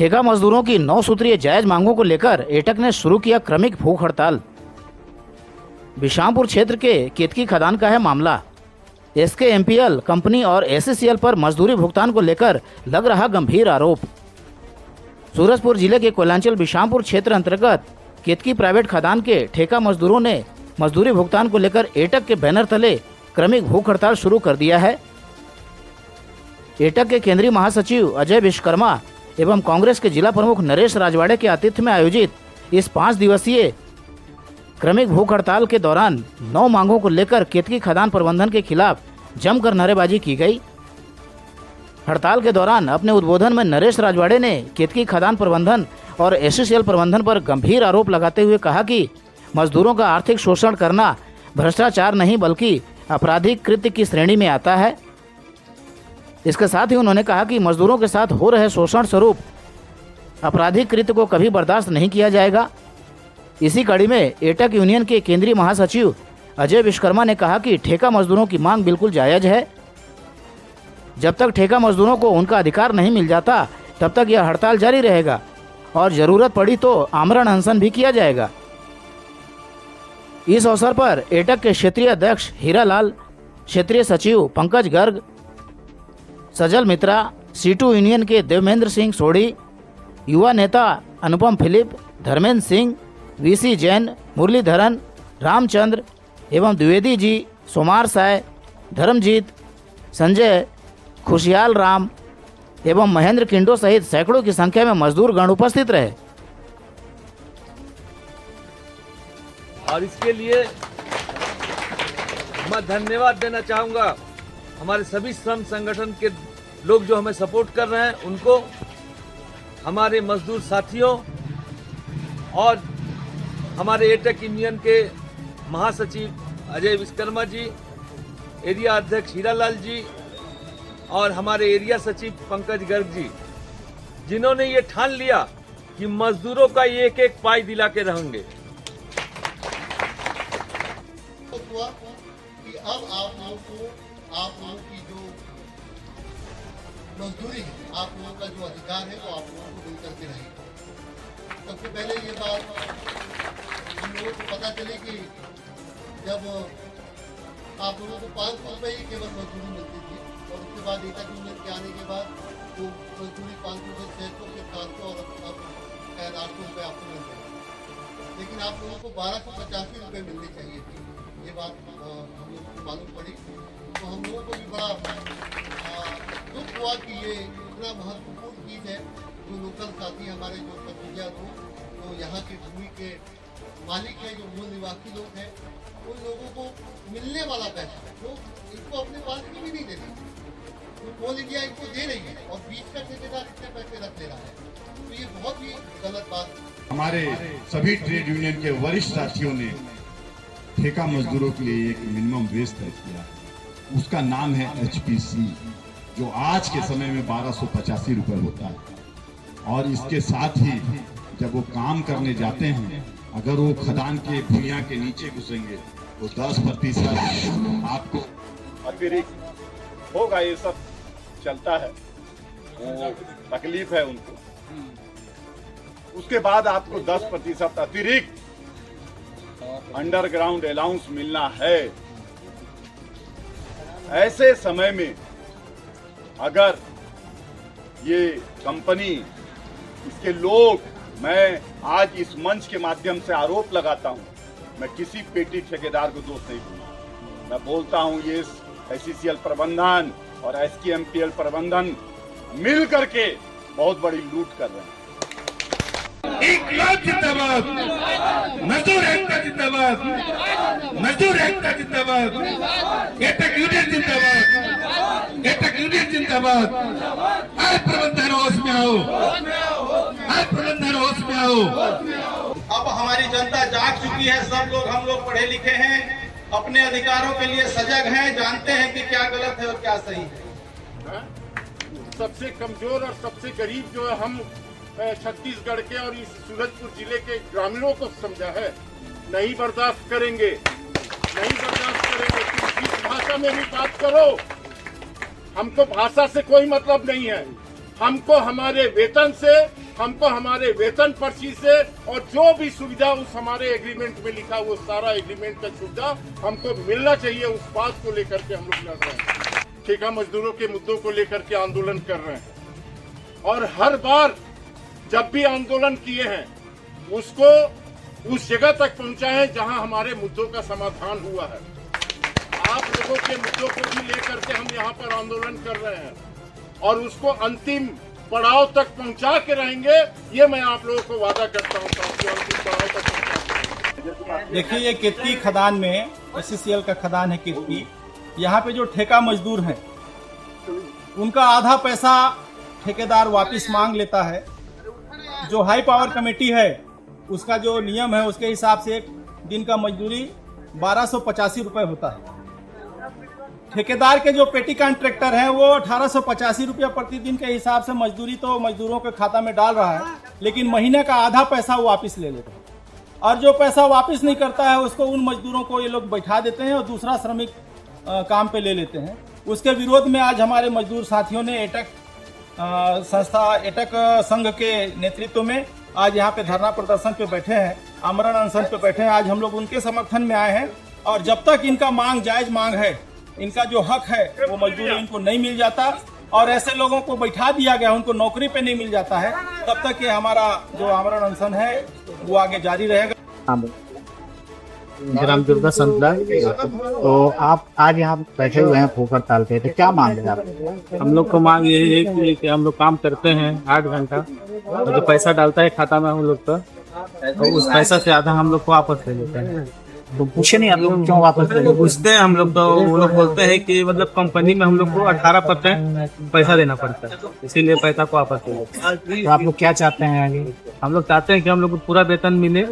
ठेका मजदूरों की 9 सूत्रीय जायज मांगों को लेकर एटक ने शुरू किया क्रमिक भूख हड़ताल। बिशामपुर क्षेत्र के केतकी खदान का है मामला। SKMPL कंपनी और SCCL पर मजदूरी भुगतान को लेकर लग रहा गंभीर आरोप। सूरजपुर जिले के कोयलांचल बिशामपुर क्षेत्र अंतर्गत केतकी प्राइवेट खदान के ठेका मजदूरों ने मजदूरी भुगतान को लेकर एटक के बैनर तले क्रमिक भूख हड़ताल शुरू कर दिया है। एटक के केंद्रीय महासचिव अजय विश्वकर्मा एवं कांग्रेस के जिला प्रमुख नरेश राजवाड़े के आतिथ्य में आयोजित इस 5 दिवसीय क्रमिक भूख हड़ताल के दौरान 9 मांगों को लेकर केतकी खदान प्रबंधन के खिलाफ जमकर नारेबाजी की गई। हड़ताल के दौरान अपने उद्बोधन में नरेश राजवाड़े ने केतकी खदान प्रबंधन और SCCL प्रबंधन पर गंभीर आरोप लगाते हुए कहा कि मजदूरों का आर्थिक शोषण करना भ्रष्टाचार नहीं बल्कि आपराधिक कृत्य की श्रेणी में आता है। इसके साथ ही उन्होंने कहा कि मजदूरों के साथ हो रहे शोषण स्वरूप आपराधिक कृत्य को कभी बर्दाश्त नहीं किया जाएगा। इसी कड़ी में एटक यूनियन के केंद्रीय महासचिव अजय विश्वकर्मा ने कहा कि ठेका मजदूरों की मांग बिल्कुल जायज है। जब तक ठेका मजदूरों को उनका अधिकार नहीं मिल जाता तब तक यह हड़ताल जारी रहेगा और जरूरत पड़ी तो आमरण अनशन भी किया जाएगा। इस अवसर पर एटक के क्षेत्रीय अध्यक्ष हीरालाल, क्षेत्रीय सचिव पंकज गर्ग, सजल मित्रा, C2 यूनियन के देवेंद्र सिंह सोढ़ी, युवा नेता अनुपम फिलिप, धर्मेंद्र सिंह, VC जैन, मुरलीधरन, रामचंद्र एवं द्विवेदी जी, सोमार साय, धर्मजीत, संजय, खुशहाल राम एवं महेंद्र किंडो सहित सैकड़ों की संख्या में मजदूर गण उपस्थित रहे। और इसके लिए मैं धन्यवाद देना चाहूँगा हमारे सभी श्रम संगठन के लोग जो हमें सपोर्ट कर रहे हैं उनको, हमारे मजदूर साथियों और हमारे एटक यूनियन के महासचिव अजय विश्वकर्मा जी, एरिया अध्यक्ष हीरालाल जी और हमारे एरिया सचिव पंकज गर्ग जी, जिन्होंने ये ठान लिया कि मजदूरों का एक एक पाई दिला के रहेंगे। कि अब आप लोगों की जो मजदूरी है, आप लोगों का जो अधिकार है वो आप लोगों को मिल करके रहेगा। सबसे पहले ये बात हम लोगों को पता चले कि जब आप लोगों को 500 रुपये ही केवल मजदूरी मिलती थी और उसके बाद एटक यूनियन के आने के बाद वो मजदूरी 500 से 600 से 700 और अब शायद 800 रुपये आपको मिल रहे। लेकिन आप लोगों को 1285 रुपये मिलने चाहिए थी। ये बात हम लोगों को मालूम पड़ी तो हम लोगों को भी बड़ा दुख हुआ कि ये इतना महत्वपूर्ण चीज़ है। जो लोकल साथी हमारे जो पत्रिया लोग, जो यहाँ की भूमि के मालिक हैं, जो मूल निवासी लोग हैं, उन लोगों को मिलने वाला पैसा जो इनको अपने पास की भी नहीं दे रही, तो कोल इंडिया इनको दे रही है और बीच का ठेकेदार इतने पैसे रख ले रहा है, तो ये बहुत ही गलत बात है। हमारे सभी ट्रेड यूनियन के वरिष्ठ साथियों ने ठेका मजदूरों के लिए एक मिनिमम वेज तय किया, उसका नाम है HPC, जो आज के समय में 1285 रुपये होता है। और इसके साथ ही जब वो काम करने जाते हैं, अगर वो खदान के भुइयां के नीचे घुसेंगे तो 10% आपको अतिरिक्त होगा। ये सब चलता है, वो तकलीफ है उनको। उसके बाद आपको 10% अतिरिक्त अंडरग्राउंड अलाउंस मिलना है। ऐसे समय में अगर ये कंपनी, इसके लोग, मैं आज इस मंच के माध्यम से आरोप लगाता हूं, मैं किसी पेटी ठेकेदार को दोष नहीं दूंगा। मैं बोलता हूं ये SCCL प्रबंधन और SKMPL प्रबंधन मिल करके बहुत बड़ी लूट कर रहे हैं। इनकलाब जिंदाबाद, मजदूर एकता जिंदाबाद, मजदूर एकता जिंदाबाद, एटक यूनियन जिंदाबाद, एटक यूनियन जिंदाबाद। आज प्रबंधन होश में आओ, आज प्रबंधन होश में आओ। अब हमारी जनता जाग चुकी है, सब लोग, हम लोग पढ़े लिखे हैं, अपने अधिकारों के लिए सजग हैं, जानते हैं कि क्या गलत है और क्या सही है। सबसे कमजोर और सबसे गरीब जो है हम छत्तीसगढ़ के और इस सूरजपुर जिले के ग्रामीणों को समझा है, नहीं बर्दाश्त करेंगे, नहीं बर्दाश्त करेंगे। तुम जिस भाषा में भी बात करो, हमको भाषा से कोई मतलब नहीं है। हमको हमारे वेतन से, हमको हमारे वेतन पर्ची से, और जो भी सुविधा उस हमारे एग्रीमेंट में लिखा वो सारा एग्रीमेंट का सुविधा हमको मिलना चाहिए। उस बात को लेकर के हम लोग लड़ रहे हैं, ठेका मजदूरों के मुद्दों को लेकर के आंदोलन कर रहे हैं। और हर बार जब भी आंदोलन किए हैं उसको उस जगह तक पहुंचाएं जहां हमारे मुद्दों का समाधान हुआ है। आप लोगों के मुद्दों को भी लेकर के हम यहाँ पर आंदोलन कर रहे हैं और उसको अंतिम पड़ाव तक पहुंचा के रहेंगे, ये मैं आप लोगों को वादा करता हूँ साथियों, अंतिम पड़ाव तक पहुंचा। देखिए, ये केतकी खदान में SCCL का खदान है केतकी। यहाँ पे जो ठेका मजदूर हैं उनका आधा पैसा ठेकेदार वापस मांग लेता है। जो हाई पावर कमेटी है उसका जो नियम है उसके हिसाब से एक दिन का मजदूरी 1285 रुपये होता है। ठेकेदार के जो पेटी कॉन्ट्रैक्टर हैं वो 1885 रुपया प्रतिदिन के हिसाब से मजदूरी तो मजदूरों के खाता में डाल रहा है, लेकिन महीने का आधा पैसा वो वापस ले लेता है। और जो पैसा वापस नहीं करता है उसको उन मजदूरों को ये लोग बैठा देते हैं और दूसरा श्रमिक काम पे ले लेते हैं। उसके विरोध में आज हमारे मजदूर साथियों ने एटक संस्था, एटक संघ के नेतृत्व में आज यहाँ पे धरना प्रदर्शन पे बैठे हैं, आमरण अनशन पे बैठे हैं। आज हम लोग उनके समर्थन में आए हैं और जब तक इनका मांग जायज मांग है, इनका जो हक है वो मजदूरी इनको नहीं मिल जाता और ऐसे लोगों को बैठा दिया गया, उनको नौकरी पे नहीं मिल जाता है, तब तक ये हमारा जो आमरण अनशन है वो आगे जारी रहेगा। ग्राम दुर्गा संतला। तो आप आज यहाँ बैठे हुए हैं भूख हड़ताल पे, तो क्या मांग है आप? हम लोग को मांग यही है कि हम लोग काम करते हैं 8 घंटा और जो पैसा डालता है खाता में हम लोग का, तो उस पैसा से आधा हम लोग को वापस ले लेते हैं। तो पूछे नहीं आप लोग क्यों वापस ले लेते? पूछते हैं हम लोग, तो वो लोग बोलते हैं कि मतलब कंपनी में हम लोग को 18% पैसा देना पड़ता है, इसीलिए पैसा को वापस ले लेते हैं। तो आप लोग क्या चाहते हैं आगे? हम लोग चाहते हैं कि हम लोग को पूरा वेतन मिले,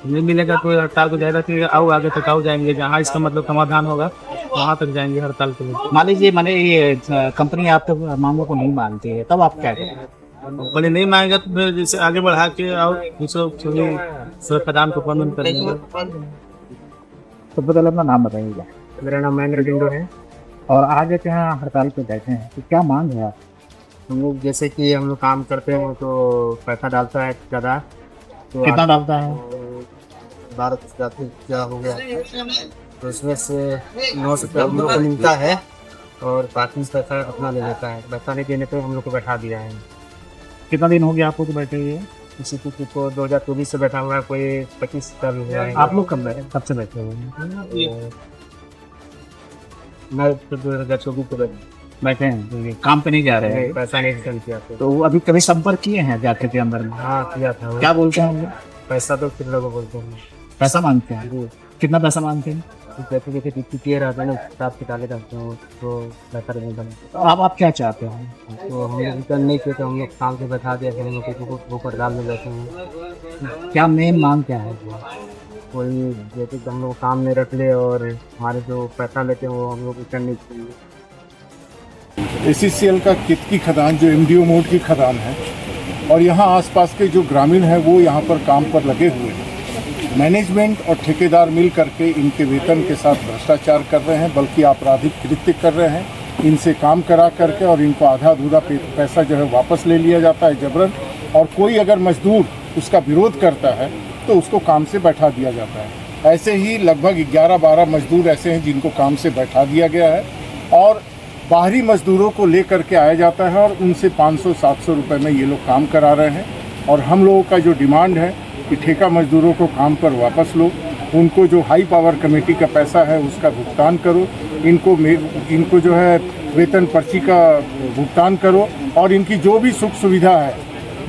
नहीं मिलेगा तो हड़ताल को जाएगा कि आओ आगे तक आओ जाएंगे, जहाँ इसका मतलब समाधान होगा वहाँ तक जाएंगे हड़ताल के लिए। मान लीजिए मैंने ये कंपनी आपके मांगों को नहीं मानती है, तब आप क्या करें? बोले नहीं मांगेगा तो फिर जैसे आगे बढ़ा के आओ दूसरे खदान को बंद करेंगे। तो बदल अपना नाम बताइएगा। मेरा नाम महेंद्र डिंडो है। और आज एक यहाँ हड़ताल पे बैठे हैं, तो क्या मांग है आप? हम लोग जैसे कि हम लोग काम करते हैं तो पैसा डालता है ज़्यादा, तो कितना डालता है? 12 क्या हो गया, तो उसमें से 9 रुपये हम लोग को मिलता है और 35 पैसा अपना ले लेता है। पैसा नहीं देने पर हम लोग को बैठा दिया है। कितना दिन हो गया आपको तो बैठे हुए? किसी को 2024 से बैठा हुआ है, कोई 25 का भी हुआ है। आप लोग कब से बैठे हुए हैं? मैं तो 2024 को बैठे हैं, काम पे नहीं जा रहे हैं? पैसा नहीं रिटर्न किया। तो अभी कभी संपर्क किए हैं जाके के अंदर में? हाँ किया था। क्या बोलते हैं वो? पैसा तो फिर लोगों बोलते हैं, पैसा मांगते हैं। कितना पैसा मांगते हैं? जैसे जैसे टिकट रहता है ना, हिसाब से डाले रहते हैं तो पैसा नहीं बने। तो आप क्या चाहते हैं? तो हम लोग रिटर्न नहीं किए तो हम लोग काम से बैठा दिया, हम लोग को ऊपर डाल में बैठे हैं। क्या मेन मांग क्या है? कोई जैसे हम लोग काम में रख ले और हमारे जो पैसा लेते हैं वो हम लोग रिटर्न नहीं करेंगे। SCCL का केतकी खदान जो MDO मोड की खदान है और यहाँ आसपास के जो ग्रामीण हैं वो यहाँ पर काम पर लगे हुए हैं। मैनेजमेंट और ठेकेदार मिल करके इनके वेतन के साथ भ्रष्टाचार कर रहे हैं, बल्कि आपराधिक कृत्य कर रहे हैं। इनसे काम करा करके और इनको आधा अधूरा पैसा जो है वापस ले लिया जाता है जबरन, और कोई अगर मजदूर उसका विरोध करता है तो उसको काम से बैठा दिया जाता है। ऐसे ही लगभग 11-12 मजदूर ऐसे हैं जिनको काम से बैठा दिया गया है और बाहरी मजदूरों को लेकर के आया जाता है और उनसे 500-700 रुपये में ये लोग काम करा रहे हैं। और हम लोगों का जो डिमांड है कि ठेका मजदूरों को काम पर वापस लो, उनको जो हाई पावर कमेटी का पैसा है उसका भुगतान करो, इनको जो है वेतन पर्ची का भुगतान करो और इनकी जो भी सुख सुविधा है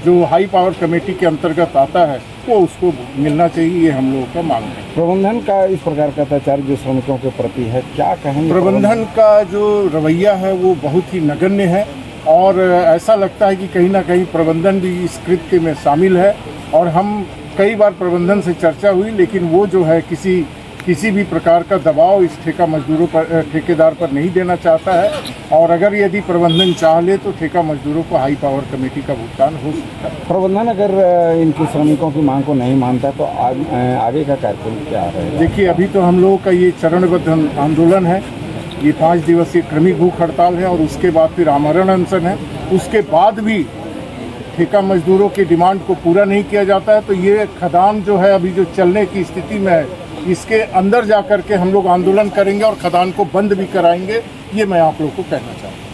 जो हाई पावर कमेटी के अंतर्गत आता है वो उसको मिलना चाहिए। ये हम लोगों का मांग है। प्रबंधन का इस प्रकार का अत्याचार जो श्रमिकों के प्रति है, क्या कहेंगे? प्रबंधन का जो रवैया है वो बहुत ही नगण्य है और ऐसा लगता है कि कहीं ना कहीं प्रबंधन भी इस कृत्य में शामिल है। और हम कई बार प्रबंधन से चर्चा हुई, लेकिन वो जो है किसी भी प्रकार का दबाव इस ठेकेदार पर नहीं देना चाहता है। और अगर यदि प्रबंधन चाह ले तो ठेका मजदूरों को हाई पावर कमेटी का भुगतान हो सकता है। प्रबंधन अगर इनकी श्रमिकों की मांग को नहीं मानता तो आगे का कार्यक्रम क्या है? देखिए, अभी तो हम लोगों का ये चरणबद्ध आंदोलन है, ये 5 दिवसीय क्रमिक भूख हड़ताल है और उसके बाद फिर आमरण अनशन है। उसके बाद भी ठेका मजदूरों की डिमांड को पूरा नहीं किया जाता है तो ये खदान जो है अभी जो चलने की स्थिति में है, इसके अंदर जा कर के हम लोग आंदोलन करेंगे और खदान को बंद भी कराएंगे, ये मैं आप लोग को कहना चाहूँगा।